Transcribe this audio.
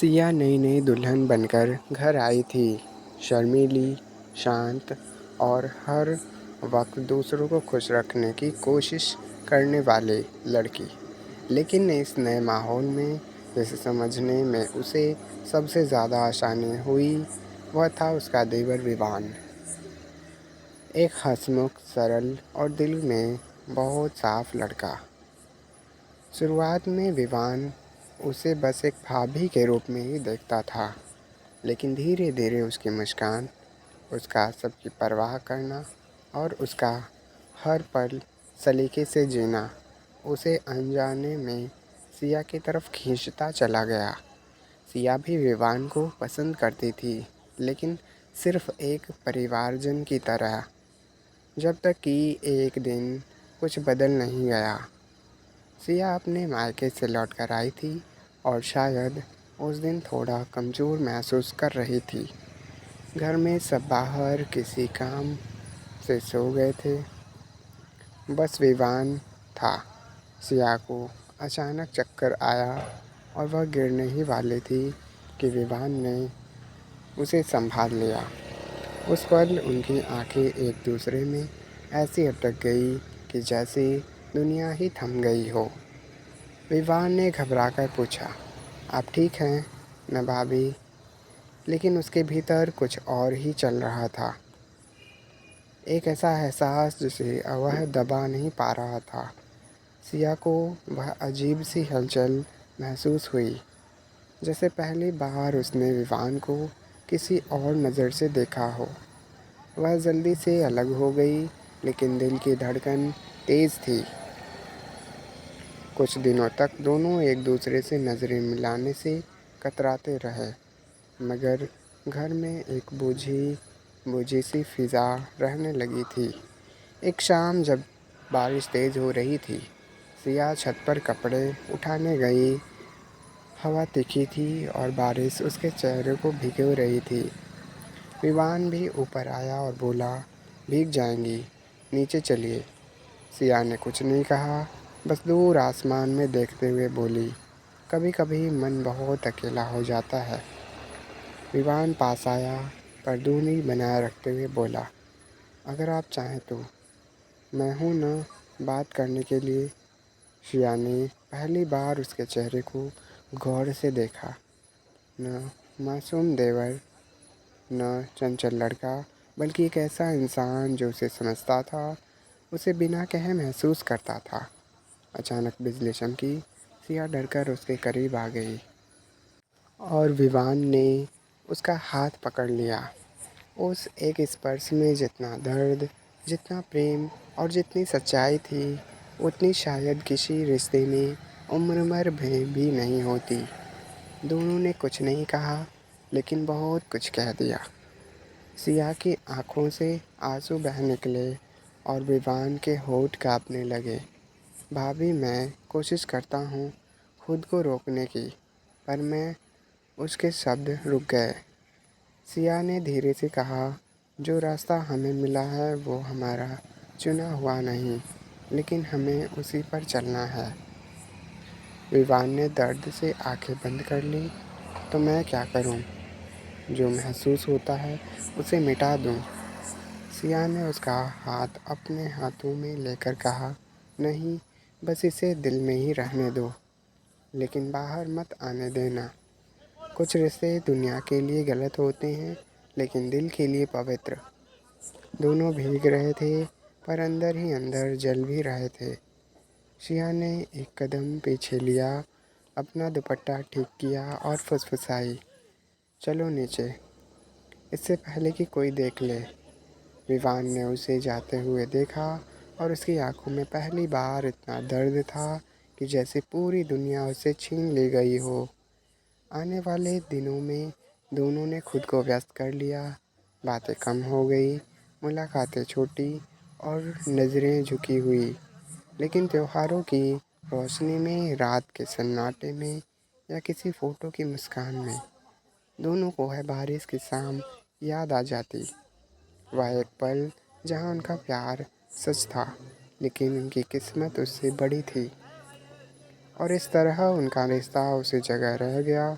सिया नई नई दुल्हन बनकर घर आई थी। शर्मीली, शांत और हर वक्त दूसरों को खुश रखने की कोशिश करने वाली लड़की। लेकिन इस नए माहौल में जिसे समझने में उसे सबसे ज़्यादा आसानी हुई वह था उसका देवर विवान। एक हंसमुख, सरल और दिल में बहुत साफ लड़का। शुरुआत में विवान उसे बस एक भाभी के रूप में ही देखता था, लेकिन धीरे धीरे उसकी मुस्कान, उसका सबकी परवाह करना और उसका हर पल सलीके से जीना उसे अनजाने में सिया की तरफ खींचता चला गया। सिया भी विवान को पसंद करती थी, लेकिन सिर्फ एक परिवारजन की तरह, जब तक कि एक दिन कुछ बदल नहीं गया। सिया अपने मायके से लौट कर आई थी और शायद उस दिन थोड़ा कमज़ोर महसूस कर रही थी। घर में सब बाहर किसी काम से सो गए थे, बस विवान था। सिया को अचानक चक्कर आया और वह गिरने ही वाली थी कि विवान ने उसे संभाल लिया। उस पल उनकी आंखें एक दूसरे में ऐसी अटक गई कि जैसे दुनिया ही थम गई हो। विवान ने घबराकर पूछा, आप ठीक हैं न भाभी? लेकिन उसके भीतर कुछ और ही चल रहा था। एक ऐसा एहसास जिसे वह दबा नहीं पा रहा था। सिया को वह अजीब सी हलचल महसूस हुई, जैसे पहली बार उसने विवान को किसी और नज़र से देखा हो। वह जल्दी से अलग हो गई, लेकिन दिल की धड़कन तेज़ थी। कुछ दिनों तक दोनों एक दूसरे से नज़रें मिलाने से कतराते रहे, मगर घर में एक बूझी सी फिज़ा रहने लगी थी। एक शाम जब बारिश तेज़ हो रही थी, सिया छत पर कपड़े उठाने गई। हवा तीखी थी और बारिश उसके चेहरे को भिगो रही थी। विवान भी ऊपर आया और बोला, भीग जाएंगी, नीचे चलिए। सिया ने कुछ नहीं कहा, बस दूर आसमान में देखते हुए बोली, कभी कभी मन बहुत अकेला हो जाता है। विवान पास आया पर दूरी बनाए रखते हुए बोला, अगर आप चाहें तो मैं हूँ न बात करने के लिए। सिया ने पहली बार उसके चेहरे को गौर से देखा। न मासूम देवर, न चंचल लड़का, बल्कि एक ऐसा इंसान जो उसे समझता था, उसे बिना कहे महसूस करता था। अचानक बिजली चमकी। सिया डरकर उसके करीब आ गई और विवान ने उसका हाथ पकड़ लिया। उस एक स्पर्श में जितना दर्द, जितना प्रेम और जितनी सच्चाई थी, उतनी शायद किसी रिश्ते में उम्र भर में भी नहीं होती। दोनों ने कुछ नहीं कहा, लेकिन बहुत कुछ कह दिया। सिया की आंखों से आंसू बह निकले और विवान के होंठ कांपने लगे। भाभी, मैं कोशिश करता हूँ खुद को रोकने की, पर मैं उसके शब्द रुक गए। सिया ने धीरे से कहा, जो रास्ता हमें मिला है वो हमारा चुना हुआ नहीं, लेकिन हमें उसी पर चलना है। विवान ने दर्द से आंखें बंद कर ली। तो मैं क्या करूं? जो महसूस होता है उसे मिटा दूं? सिया ने उसका हाथ अपने हाथों में लेकर कहा, नहीं, बस इसे दिल में ही रहने दो, लेकिन बाहर मत आने देना। कुछ रिश्ते दुनिया के लिए गलत होते हैं, लेकिन दिल के लिए पवित्र। दोनों भीग रहे थे, पर अंदर ही अंदर जल भी रहे थे। सिया ने एक कदम पीछे लिया, अपना दुपट्टा ठीक किया और फुसफुसाई, चलो नीचे, इससे पहले कि कोई देख ले। विवान ने उसे जाते हुए देखा और उसकी आंखों में पहली बार इतना दर्द था कि जैसे पूरी दुनिया उसे छीन ली गई हो। आने वाले दिनों में दोनों ने खुद को व्यस्त कर लिया। बातें कम हो गई, मुलाकातें छोटी और नज़रें झुकी हुई। लेकिन त्योहारों की रोशनी में, रात के सन्नाटे में या किसी फ़ोटो की मुस्कान में दोनों को है बारिश की शाम याद आ जाती। वह एक पल जहाँ उनका प्यार सच था, लेकिन उनकी किस्मत उससे बड़ी थी। और इस तरह उनका रिश्ता उसी जगह रह गया